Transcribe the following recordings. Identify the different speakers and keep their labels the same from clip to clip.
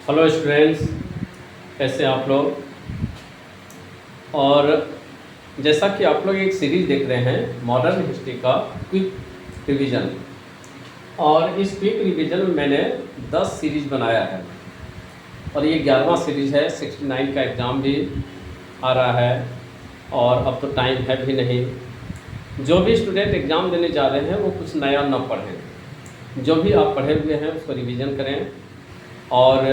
Speaker 1: Hello students, कैसे हैं आप लोग। और जैसा कि आप लोग एक सीरीज़ देख रहे हैं मॉडर्न हिस्ट्री का क्विक रिवीजन, और इस क्विक रिवीजन में मैंने 10 सीरीज़ बनाया है और ये 11वां सीरीज़ है। 69 का एग्ज़ाम भी आ रहा है और अब तो टाइम है भी नहीं। जो भी स्टूडेंट एग्ज़ाम देने जा रहे हैं वो कुछ नया न पढ़ें, जो भी आप पढ़े हुए हैं उसको रिवीजन करें और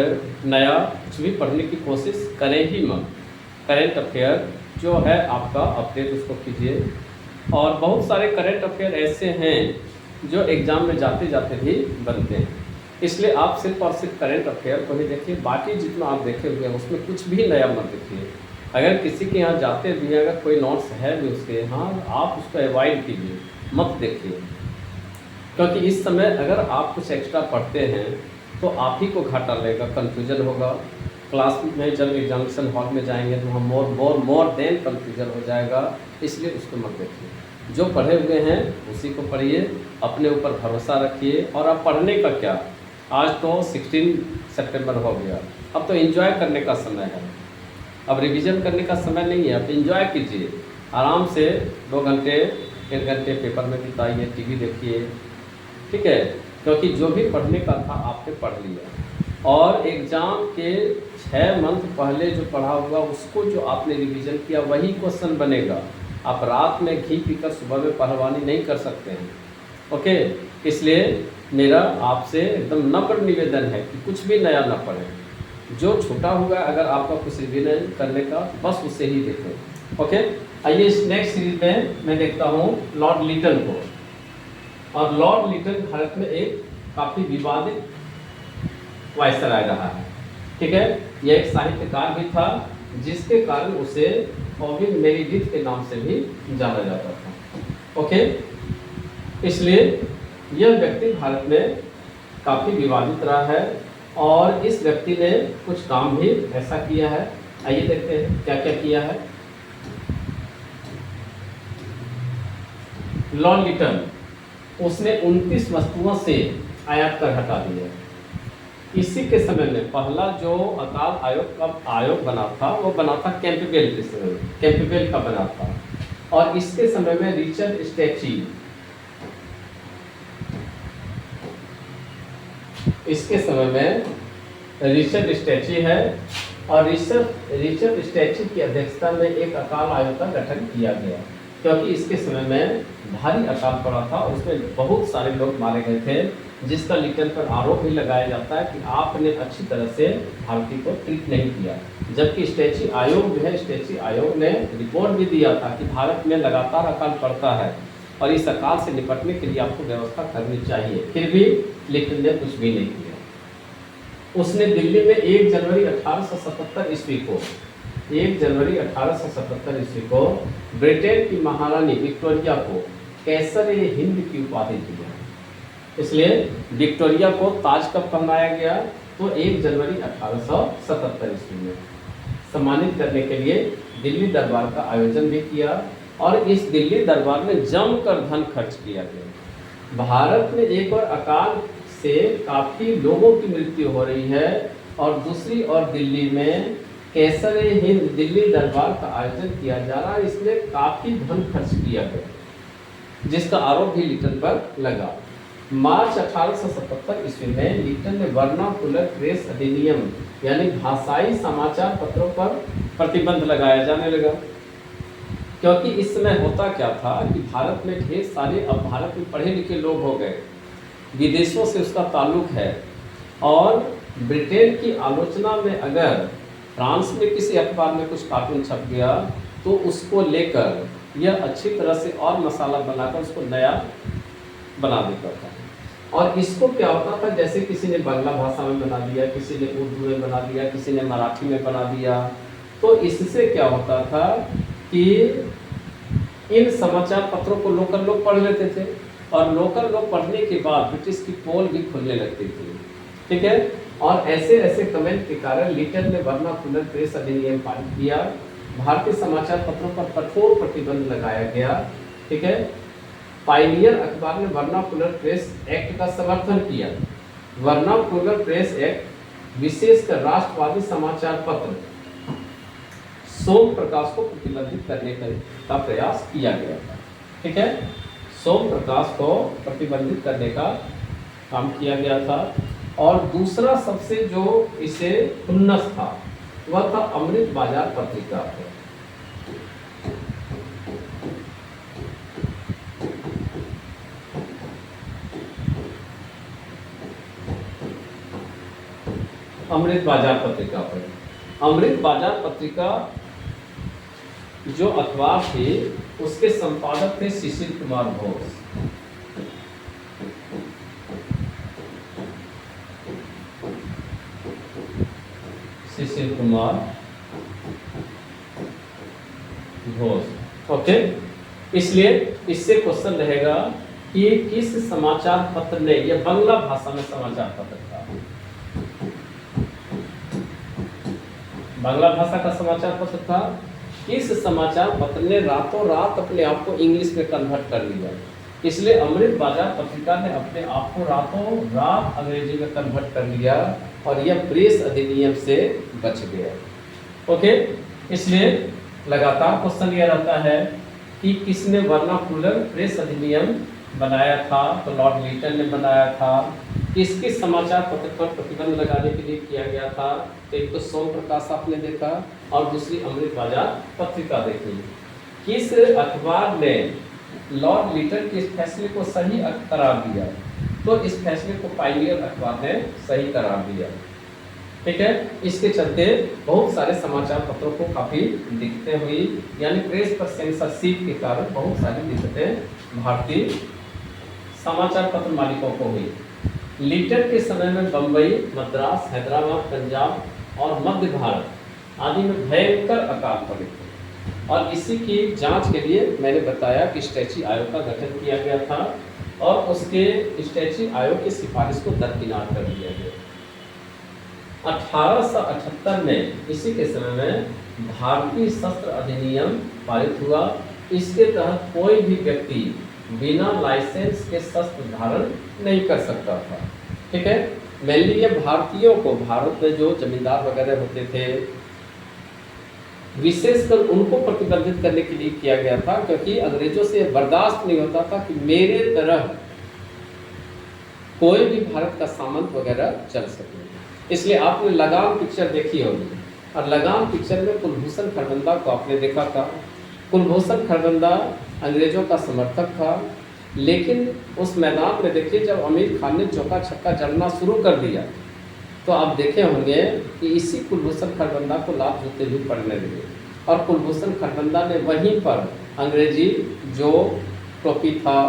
Speaker 1: नया कुछ भी पढ़ने की कोशिश करें ही मत। करेंट अफेयर जो है आपका अपडेट उसको कीजिए। और बहुत सारे करेंट अफेयर ऐसे हैं जो एग्ज़ाम में जाते जाते भी बनते हैं, इसलिए आप सिर्फ और सिर्फ करेंट अफेयर को ही देखिए। बाकी जितना आप देखे हुए हैं उसमें कुछ भी नया मत देखिए। अगर किसी के यहाँ जाते भी अगर कोई नोट्स है भी उसके यहाँ, आप उसको अवॉइड कीजिए, मत देखिए। क्योंकि इस समय अगर आप कुछ एक्स्ट्रा पढ़ते हैं तो आप ही को घाटा लगेगा, कन्फ्यूजन होगा। क्लास में जब एग्जामिनेशन हॉल में जाएंगे तो हम मोर देन कन्फ्यूजन हो जाएगा, इसलिए उसको मत देखिए। जो पढ़े हुए हैं उसी को पढ़िए, अपने ऊपर भरोसा रखिए। और अब पढ़ने का क्या, आज तो 16 सितंबर हो गया, अब तो एंजॉय करने का समय है। अब रिवीजन करने का समय नहीं है, अब एंजॉय कीजिए आराम से। 2 घंटे 1 घंटे पेपर में बिताइए, टीवी देखिए, ठीक है। क्योंकि जो भी पढ़ने का था आपने पढ़ लिया, और एग्ज़ाम के 6 मंथ पहले जो पढ़ा हुआ उसको जो आपने रिवीजन किया वही क्वेश्चन बनेगा। आप रात में घी पीकर सुबह में पहलवानी नहीं कर सकते हैं, ओके। इसलिए मेरा आपसे एकदम नम्र निवेदन है कि कुछ भी नया ना पढ़ें। जो छूटा हुआ है अगर आपका कुछ रिवीजन करने का, बस उसे ही देखें, ओके। आइए इस नेक्स्ट सीरीज में मैं देखता हूँ लॉर्ड लिटन को। और लॉर्ड लिटन भारत में एक काफ़ी विवादित वायसराय रहा है, ठीक है। यह एक साहित्यकार भी था जिसके कारण उसे ओविन मेरिडिथ के नाम से भी जाना जाता था, ओके। इसलिए यह व्यक्ति भारत में काफ़ी विवादित रहा है और इस व्यक्ति ने कुछ काम भी ऐसा किया है। आइए देखते हैं क्या क्या किया है। लॉर्ड लिटन उसने 29 वस्तुओं से आयात कर हटा दिया। इसी के समय में पहला जो अकाल आयोग का आयोग बना था वो बना था कैंपबेल के समय में, कैंपबेल का बना था। और इसके समय में रिचर्ड स्टैची, इसके समय में रिचर्ड स्टैची है और रिचर्ड स्टैची की अध्यक्षता में एक अकाल आयोग का गठन किया गया, क्योंकि इसके समय में भारी अकाल पड़ा था और उसमें बहुत सारे लोग मारे गए थे, जिसका लिटन पर आरोप भी लगाया जाता है कि आपने अच्छी तरह से भारतीय को ट्रीट नहीं किया। जबकि स्टैची आयोग जो है, स्टैची आयोग ने रिपोर्ट भी दिया था कि भारत में लगातार अकाल पड़ता है और इस अकाल से निपटने के लिए आपको व्यवस्था करनी चाहिए। फिर भी लिटन ने कुछ भी नहीं किया। उसने दिल्ली में 1 जनवरी 1877 ईस्वी को 1 जनवरी 1877 ईस्वी को ब्रिटेन की महारानी विक्टोरिया को कैसर ए हिंद की उपाधि दी गई। इसलिए विक्टोरिया को ताज कब पहनाया गया, तो 1 जनवरी 1877 ईस्वी में सम्मानित करने के लिए दिल्ली दरबार का आयोजन भी किया और इस दिल्ली दरबार में जमकर धन खर्च किया गया। भारत में एक और अकाल से काफ़ी लोगों की मृत्यु हो रही है और दूसरी ओर दिल्ली में कैसर ए हिंद दिल्ली दरबार का आयोजन किया जा रहा है, इसमें काफ़ी धन खर्च किया गया, जिसका आरोप भी लिटन पर लगा। मार्च 1877 ईस्वी में लिटन ने वर्नाकुलर प्रेस अधिनियम यानी भाषाई समाचार पत्रों पर प्रतिबंध लगाया जाने लगा। क्योंकि इस समय होता क्या था कि भारत में ढेर सारे अब भारत में पढ़े लिखे लोग हो गए, विदेशों से उसका ताल्लुक है। और ब्रिटेन की आलोचना में अगर फ्रांस में किसी अखबार में कुछ कार्टून छप गया तो उसको लेकर यह अच्छी तरह से और मसाला बनाकर उसको नया बना देता था। और इसको क्या होता था, जैसे किसी ने बांग्ला भाषा में बना दिया, किसी ने उर्दू में बना दिया, किसी ने मराठी में बना दिया, तो इससे क्या होता था कि इन समाचार पत्रों को लोकल लोग पढ़ लेते थे और लोकल लोग पढ़ने के बाद ब्रिटिश की पोल भी खुलने लगती थी, ठीक है। और ऐसे ऐसे कमेंट के कारण लिटन ने वर्नाकुलर प्रेस अधिनियम पारित किया। भारतीय समाचार पत्रों पर कठोर प्रतिबंध लगाया गया, ठीक है। पायनियर अखबार ने वर्नाकुलर प्रेस एक्ट का समर्थन किया। वर्नाकुलर प्रेस एक्ट विशेषकर राष्ट्रवादी समाचार पत्र सोम प्रकाश को प्रतिबंधित करने का प्रयास किया गया था। ठीक है, सोम प्रकाश को प्रतिबंधित करने का काम किया गया था। और दूसरा सबसे जो इसे खुन्नस था वह था अमृत बाजार पत्रिका पर। अमृत बाजार पत्रिका पर, अमृत बाजार पत्रिका जो अखबार थी उसके संपादक थे शिशिर कुमार घोष। शिशिर कुमार घोष। ओके, इसलिए इससे क्वेश्चन रहेगा कि किस समाचार पत्र ने, यह बांग्ला भाषा में समाचार पत्र था, बांग्ला भाषा का समाचार पत्र था, किस समाचार पत्र ने रातों रात अपने आप को इंग्लिश में कन्वर्ट कर लिया। इसलिए अमृत बाजार पत्रिका ने अपने आप को रातों रात अंग्रेजी में कन्वर्ट कर लिया और यह प्रेस अधिनियम से बच गया। ओके, इसलिए लगातार क्वेश्चन यह रहता है कि किसने वर्नाकुलर प्रेस अधिनियम बनाया था, तो लॉर्ड लीटन ने बनाया था। किस किस समाचार पत्र पर प्रतिबंध लगाने के लिए किया गया था, तो एक तो सोम प्रकाश आपने देखा और दूसरी अमृत बाजार पत्रिका देखी। किस अखबार ने लॉर्ड लीटन के इस फैसले को सही करार दिया, तो इस फैसले को पायनियर अखबार ने सही करार दिया। ठीक है, इसके चलते बहुत सारे समाचार पत्रों को काफ़ी दिक्कतें हुई, यानी प्रेस पर सेंसरशिप के कारण बहुत सारी दिक्कतें भारतीय समाचार पत्र मालिकों को हुई। लीटन के समय में बम्बई, मद्रास, हैदराबाद, पंजाब और मध्य भारत आदि में भयंकर अकाल पड़े थे और इसी की जांच के लिए मैंने बताया कि स्टैची आयोग का गठन किया गया था और उसके स्टैची आयोग की सिफारिश को दरकिनार कर दिया गया। 1878 में इसी के समय में भारतीय शस्त्र अधिनियम पारित हुआ। इसके तहत कोई भी व्यक्ति बिना लाइसेंस के शस्त्र धारण नहीं कर सकता था। ठीक है, मेनली ये भारतीयों को, भारत में जो जमींदार वगैरह होते थे, विशेषकर उनको प्रतिबंधित करने के लिए किया गया था, क्योंकि अंग्रेजों से बर्दाश्त नहीं होता था कि मेरे तरह कोई भी भारत का सामंत वगैरह चल सके। इसलिए आपने लगाम पिक्चर देखी होगी और लगाम पिक्चर में कुलभूषण खरबंदा को आपने देखा था। कुलभूषण खरबंदा अंग्रेजों का समर्थक था, लेकिन उस मैदान में देखिए जब आमिर खान ने चौका छक्का जड़ना शुरू कर दिया तो आप देखे होंगे कि इसी कुलभूषण खरबंदा को लात जूते भी पड़ने लगे और कुलभूषण खरबंदा ने वहीं पर अंग्रेजी जो टोपी था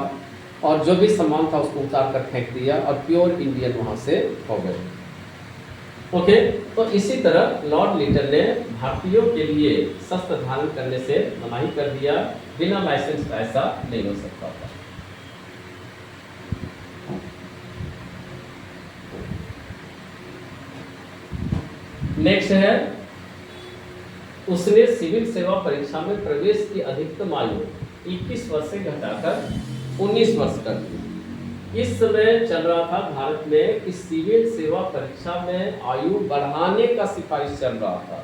Speaker 1: और जो भी सामान था उसको उतार कर फेंक दिया और प्योर इंडियन वहाँ से हो गए। ओके, तो इसी तरह लॉर्ड लीटन ने भारतीयों के लिए शस्त्र धारण करने से मनाही कर दिया, बिना लाइसेंस का ऐसा नहीं हो सकता था। नेक्स्ट है, उसने सिविल सेवा परीक्षा में प्रवेश की अधिकतम आयु 21 वर्ष से घटाकर 19 वर्ष कर दी। इस समय चल रहा था भारत में कि सिविल सेवा परीक्षा में आयु बढ़ाने का सिफारिश चल रहा था,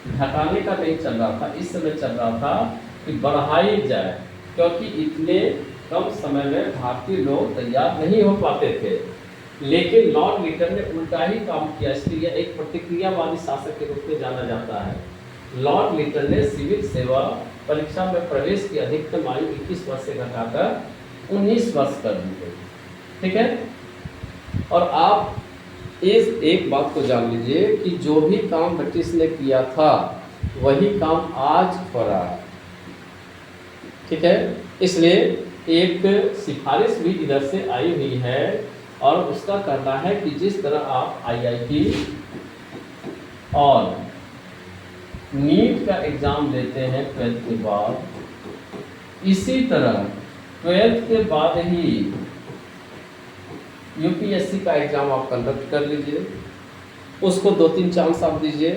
Speaker 1: घटाने का नहीं चल रहा था। इस समय चल रहा था कि बढ़ाई जाए, क्योंकि इतने कम समय में भारतीय लोग तैयार नहीं हो पाते थे। लेकिन लॉर्ड लीटन ने उल्टा ही काम किया, इसलिए एक प्रतिक्रियावादी शासक के रूप में जाना जाता है। लॉर्ड लीटन ने सिविल सेवा परीक्षा में प्रवेश की अधिकतम आयु 21 वर्ष से घटाकर 19 वर्ष कर दी गई। ठीक है, और आप इस एक बात को जान लीजिए कि जो भी काम ब्रिटिश ने किया था वही काम आज हो रहा है। ठीक है, इसलिए एक सिफारिश भी इधर से आई हुई है और उसका कहना है कि जिस तरह आप IIT और नीट का एग्ज़ाम देते हैं 12th के बाद, इसी तरह 12th के बाद ही UPSC का एग्ज़ाम आप कंडक्ट कर लीजिए, उसको 2-3 चांस आप दीजिए।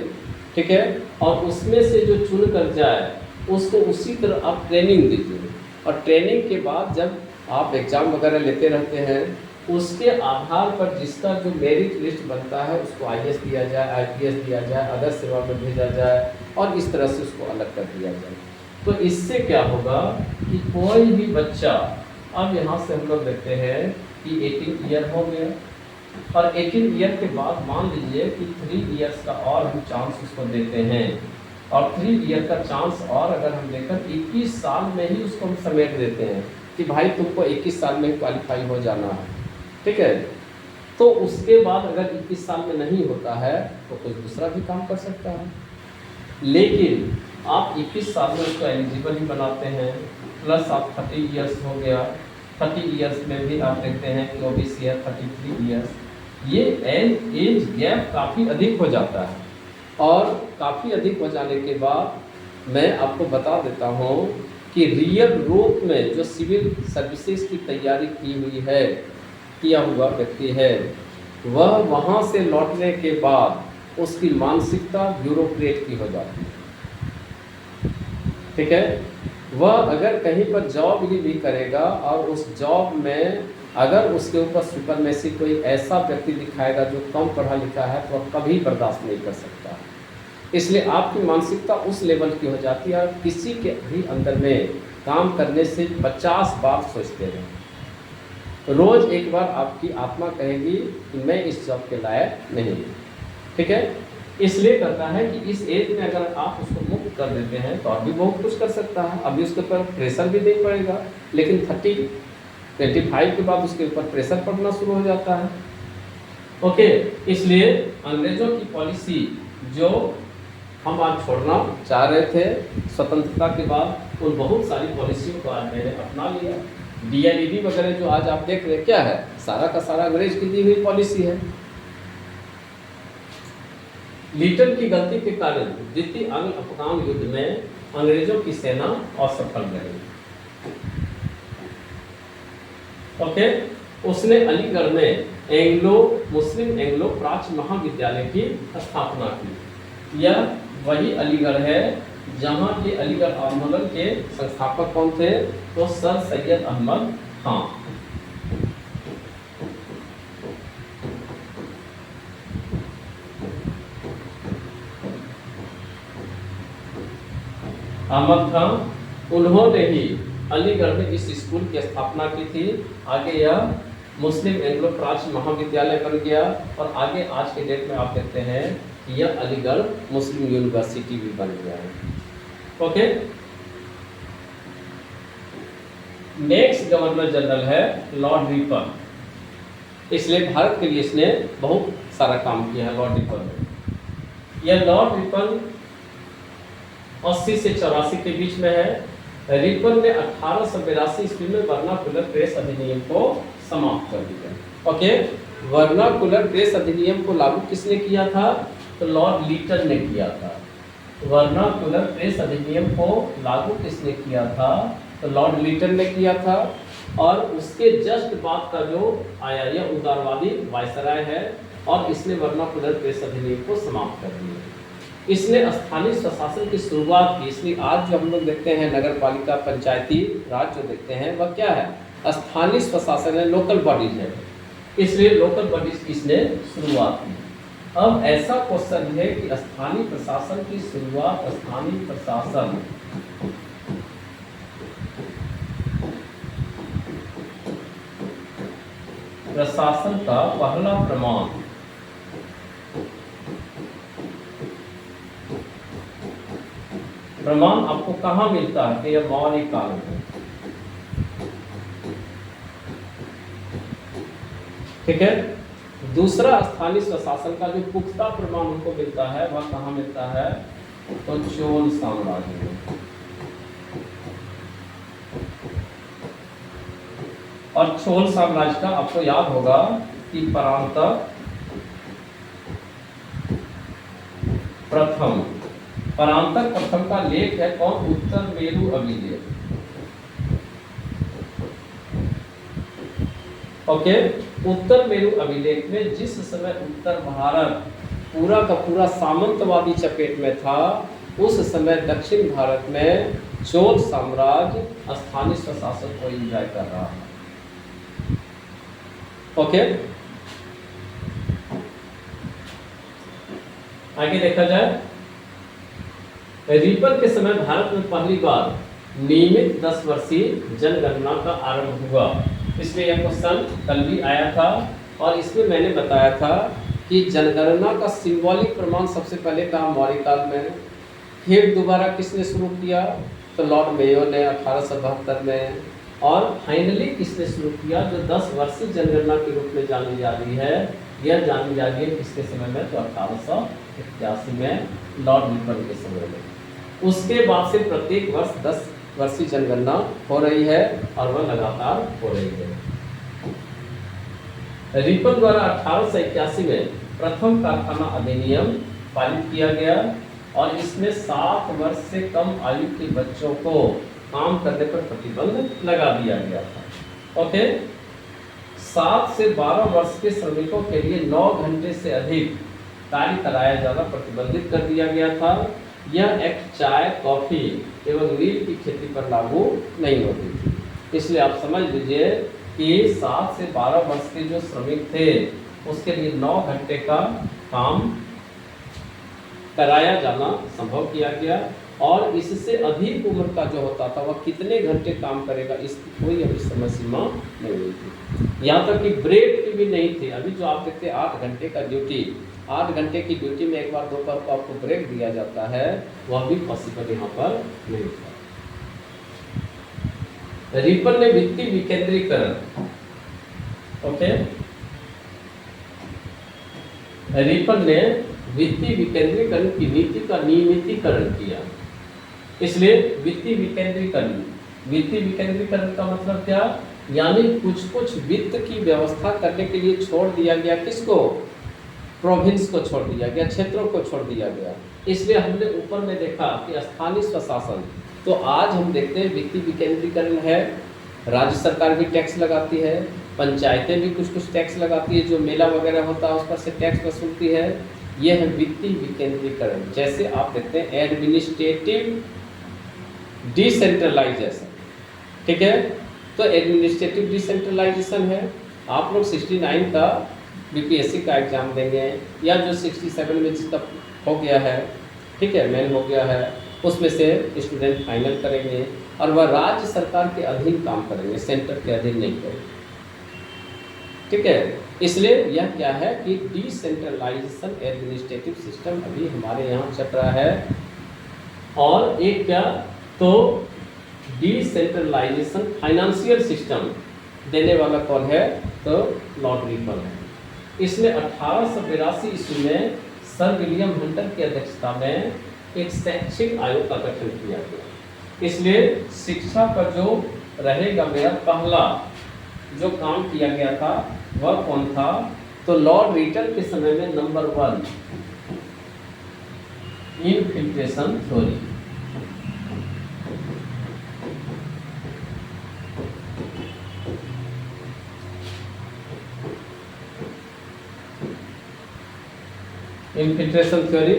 Speaker 1: ठीक है, और उसमें से जो चुन कर जाए उसको उसी तरह आप ट्रेनिंग दीजिए और ट्रेनिंग के बाद जब आप एग्ज़ाम वगैरह लेते रहते हैं उसके आधार पर जिसका जो मेरिट लिस्ट बनता है उसको आईएएस दिया जाए, आईपीएस दिया जाए, अदर सेवा में भेजा जाए और इस तरह से उसको अलग कर दिया जाए। तो इससे क्या होगा कि कोई भी बच्चा, अब यहाँ से हम लोग देखते हैं कि 18 ईयर हो गया और 18 ईयर के बाद मान लीजिए कि 3 इयर्स का और हम चांस उसको देते हैं और 3 ईयर का चांस और अगर हम देकर 21 साल में ही उसको हम समेट देते हैं कि भाई तुमको 21 साल में क्वालिफाई हो जाना है, ठीक है। तो उसके बाद अगर 21 साल में नहीं होता है तो कोई दूसरा भी काम कर सकता है, लेकिन आप 21 साल में उसको एलिजिबल ही बनाते हैं, प्लस आप 30 ईयर्स हो गया, 30 ईयर्स में भी आप देखते हैं कि ओबीसी है 33 ईयर्स, ये एज गैप काफ़ी अधिक हो जाता है। और काफ़ी अधिक हो जाने के बाद मैं आपको बता देता हूँ कि रियल रूप में जो सिविल सर्विसेज की तैयारी की हुई है, किया हुआ व्यक्ति है, वह वहाँ से लौटने के बाद उसकी मानसिकता ब्यूरोक्रेट की हो जाती है, ठीक है। वह अगर कहीं पर जॉब ही भी करेगा और उस जॉब में अगर उसके ऊपर सुपरमेसी कोई ऐसा व्यक्ति दिखाएगा जो कम पढ़ा लिखा है तो वह कभी बर्दाश्त नहीं कर सकता। इसलिए आपकी मानसिकता उस लेवल की हो जाती है, और किसी के भी अंदर में काम करने से 50 बार सोचते हैं। रोज़ एक बार आपकी आत्मा कहेगी कि मैं इस जॉब के लायक नहीं, ठीक है। इसलिए करता है कि इस एज में अगर आप उसको मुक्त कर देते हैं तो अभी बहुत कुछ कर सकता है, अभी उसके ऊपर प्रेशर भी नहीं पड़ेगा, लेकिन 25 के बाद उसके ऊपर प्रेशर पड़ना शुरू हो जाता है। ओके, इसलिए अंग्रेज़ों की पॉलिसी जो हम आज छोड़ना चाह रहे थे स्वतंत्रता के बाद, उन बहुत सारी पॉलिसियों को आज मैंने अपना लिया। डीएलईडी वगैरह जो आज आप देख रहे हैं क्या है, सारा का सारा अंग्रेज की दी हुई पॉलिसी है। लीटन की गलती के कारण द्वितीय अंग्ल अफगान युद्ध में अंग्रेजों की सेना असफल रही। ओके, उसने अलीगढ़ में मुस्लिम एंग्लो प्राच्य महाविद्यालय की स्थापना की। यह वही अलीगढ़ है जहाँ के अलीगढ़ आंदोलन के संस्थापक कौन थे, तो सर सैयद अहमद खान। अहमद खान, उन्होंने ही अलीगढ़ में इस स्कूल की स्थापना की थी। आगे यह मुस्लिम एंग्लो प्राच्य महाविद्यालय बन गया और आगे आज के डेट में आप देखते हैं कि यह अलीगढ़ मुस्लिम यूनिवर्सिटी भी बन गया है। ओके, नेक्स्ट गवर्नर जनरल है लॉर्ड रिपन। इसलिए भारत के लिए इसने बहुत सारा काम किया है लॉर्ड रिपन ने। यह लॉर्ड रिपन 80 से 84 के बीच में है। रिपन ने 1882 ईस्वी में वर्नाकुलर प्रेस अधिनियम को समाप्त कर दिया। ओके, वर्नाकुलर प्रेस अधिनियम को लागू किसने किया था, तो लॉर्ड लीटन ने किया था। वर्नाकुलर प्रेस अधिनियम को लागू किसने किया था, तो लॉर्ड लीटन ने किया था। और उसके जस्ट बाद का जो आया यह उदारवादी वायसराय है और इसने वर्नाकुलर प्रेस अधिनियम को समाप्त कर दिया। इसने स्थानीय स्वशासन की शुरुआत की। इसलिए आज जो हम लोग देखते हैं नगर पालिका पंचायती राज जो देखते हैं वह क्या है, स्थानीय स्वशासन है, लोकल बॉडीज है। इसलिए लोकल बॉडीज की इसने शुरुआत की। अब ऐसा क्वेश्चन है कि स्थानीय प्रशासन की शुरुआत, स्थानीय प्रशासन प्रशासन का पहला प्रमाण आपको कहाँ मिलता है कि यह मौर्य काल में, ठीक है। दूसरा स्थानीय स्वशासन का जो पुख्ता प्रमाण हमको मिलता है वह कहाँ मिलता है, तो चोल साम्राज्य में। और चोल साम्राज्य का आपको याद होगा कि परांतक प्रथम का लेख है कौन, उत्तर मेरु अभिलेख। ओके, उत्तर मेरु अभिलेख में जिस समय उत्तर भारत पूरा का पूरा सामंतवादी चपेट में था, उस समय दक्षिण भारत में चोल साम्राज्य स्थानीय स्वशासन को एंजॉय कर रहा था। ओके, आगे देखा जाए। रिपन के समय भारत में पहली बार नियमित 10 वर्षीय जनगणना का आरंभ हुआ। इसलिए यह क्वेश्चन कल भी आया था और इसमें मैंने बताया था कि जनगणना का सिंबॉलिक प्रमाण सबसे पहले कहा मौर्यकाल में, फिर दोबारा किसने शुरू किया तो लॉर्ड मेयो ने 1872 में, और फाइनली किसने शुरू किया जो 10 वर्षीय जनगणना के रूप में जानी जा रही है, यह जानी जा रही है किसके समय में तो 1881 में लॉर्ड रिपन के समय में। उसके बाद से प्रत्येक वर्ष 10 वर्षीय जनगणना हो रही है और वह लगातार हो रही है। रिपन द्वारा 1881 में प्रथम कारखाना अधिनियम पारित किया गया और इसमें 7 वर्ष से कम आयु के बच्चों को काम करने पर प्रतिबंध लगा दिया गया था। ओके, 7 से 12 वर्ष के श्रमिकों के लिए 9 घंटे से अधिक कार्य कराया जाना प्रतिबंधित कर दिया गया था। यह एक्ट चाय, कॉफी एवं नील की खेती पर लागू नहीं होती थी। इसलिए आप समझ लीजिए कि 7 से 12 वर्ष के जो श्रमिक थे उसके लिए 9 घंटे का काम कराया जाना संभव किया गया और इससे अधिक उम्र का जो होता था वह कितने घंटे काम करेगा इसकी कोई अभी समय सीमा नहीं हुई थी। यहाँ तक कि ब्रेक की भी नहीं थी। अभी जो आप देखते हैं 8 घंटे का ड्यूटी, 8 घंटे की ड्यूटी में एक बार दोपहर को आपको ब्रेक दिया जाता है, वह भी पॉसिबल यहाँ पर नहीं था। रिपन ने वित्तीय विकेंद्रीकरण, ओके, रिपन ने वित्तीय विकेंद्रीकरण की नीति का नियमितीकरण किया। इसलिए वित्तीय विकेंद्रीकरण का मतलब क्या, यानी कुछ वित्त की व्यवस्था करने के लिए छोड़ दिया गया किसको, प्रोविंस को छोड़ दिया गया, क्षेत्रों को छोड़ दिया गया। इसलिए हमने ऊपर में देखा कि स्थानीय स्वशासन, तो आज हम देखते हैं वित्तीय विकेंद्रीकरण है, राज्य सरकार भी टैक्स लगाती है, पंचायतें भी कुछ टैक्स लगाती है, जो मेला वगैरह होता है उस पर से टैक्स वसूलती है। यह है वित्तीय विकेंद्रीकरण। जैसे आप देखते हैं एडमिनिस्ट्रेटिव डिसेंट्रलाइजेशन, ठीक है, तो एडमिनिस्ट्रेटिव डिसेंट्रलाइजेशन है। आप लोग 69 का बीपीएससी का एग्जाम देंगे या जो 67 में जिसका हो गया है, ठीक है, मेन हो गया है, उसमें से स्टूडेंट फाइनल करेंगे और वह राज्य सरकार के अधीन काम करेंगे, सेंटर के अधीन नहीं करेंगे, ठीक है। इसलिए यह क्या है कि डिसेंट्रलाइजेशन एडमिनिस्ट्रेटिव सिस्टम अभी हमारे यहाँ चल रहा है। और एक क्या तो डिसेंट्रलाइजेशन फाइनेंशियल सिस्टम देने वाला कौन है तो लॉर्ड रिपन है। इसने 1882 ईस्वी में सर विलियम हंटर की अध्यक्षता में एक शैक्षिक आयोग का गठन किया गया। इसलिए शिक्षा पर जो रहेगा मेरा पहला जो काम किया गया था वह कौन था तो लॉर्ड रिटन के समय में number 1 infiltration theory. Infiltration theory.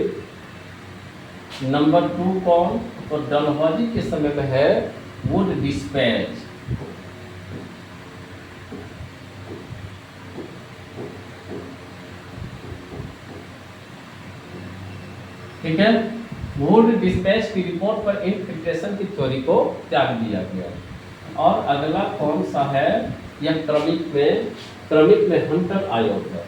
Speaker 1: Number 2 कौन तो डलहौजी के समय में है वुड डिस्पैच। ठीक है, वुड डिस्पैच की रिपोर्ट पर इनफिल्ट्रेशन की थ्योरी को त्याग दिया गया। और अगला कौन सा है यह क्रमिक में हंटर आयोग है।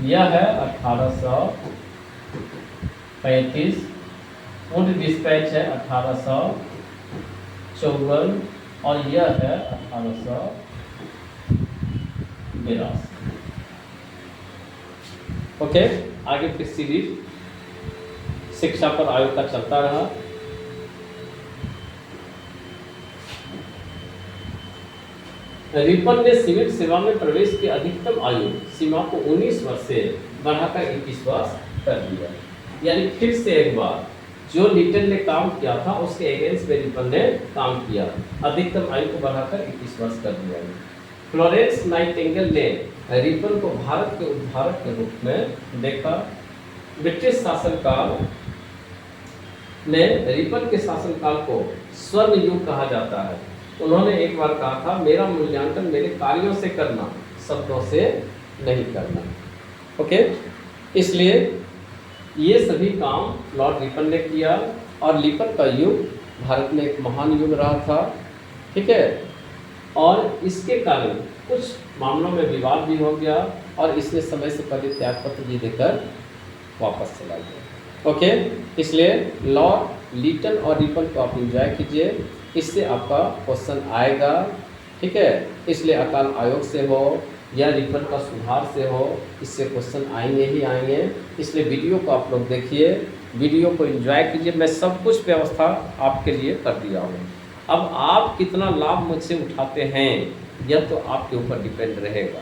Speaker 1: यह है 1835, वुड डिस्पैच है 1854 और यह है 1882। ओके, आगे फिर सीरीज शिक्षा पर आयोग का चलता रहा। रिपन ने सिविल सेवा में प्रवेश की अधिकतम आयु सीमा को 19 वर्ष से बढ़ाकर 21 वर्ष कर दिया। यानी फिर से एक बार जो लिटन ने काम किया था उसके अगेंस्ट में रिपन ने काम किया, अधिकतम आयु को बढ़ाकर 21 वर्ष कर दिया। फ्लोरेंस नाइटिंगेल ने रिपन को भारत के उद्धारक के रूप में देखा। ब्रिटिश शासनकाल ने रिपन के शासनकाल को स्वर्ण युग कहा जाता है। उन्होंने एक बार कहा था, मेरा मूल्यांकन मेरे कार्यों से करना, शब्दों से नहीं करना। ओके, इसलिए ये सभी काम लॉर्ड रिपन ने किया और रिपन का युग भारत में एक महान युग रहा था। ठीक है, और इसके कारण कुछ मामलों में विवाद भी हो गया और इसने समय से पहले त्यागपत्र भी देकर वापस चला गया। ओके, इसलिए लॉर्ड लिटन और रिपन को आप एंजॉय कीजिए, इससे आपका क्वेश्चन आएगा। ठीक है, इसलिए अकाल आयोग से हो या रिपन का सुधार से हो, इससे क्वेश्चन आएंगे ही आएंगे। इसलिए वीडियो को आप लोग देखिए, वीडियो को एंजॉय कीजिए। मैं सब कुछ व्यवस्था आपके लिए कर दिया हूँ। अब आप कितना लाभ मुझसे उठाते हैं यह तो आपके ऊपर डिपेंड रहेगा।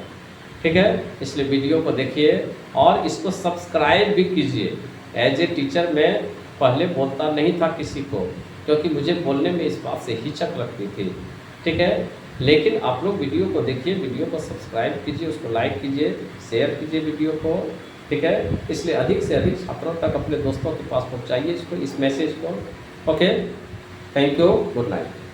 Speaker 1: ठीक है, इसलिए वीडियो को देखिए और इसको सब्सक्राइब भी कीजिए। एज ए टीचर मैं पहले बोलता नहीं था किसी को, क्योंकि मुझे बोलने में इस बात से हिचक लगती थी। ठीक है, लेकिन आप लोग वीडियो को देखिए, वीडियो को सब्सक्राइब कीजिए, उसको लाइक कीजिए, शेयर कीजिए वीडियो को। ठीक है, इसलिए अधिक से अधिक छात्रों तक अपने दोस्तों के पास पहुंचाइए इसको, इस मैसेज को। Okay, thank you, good night.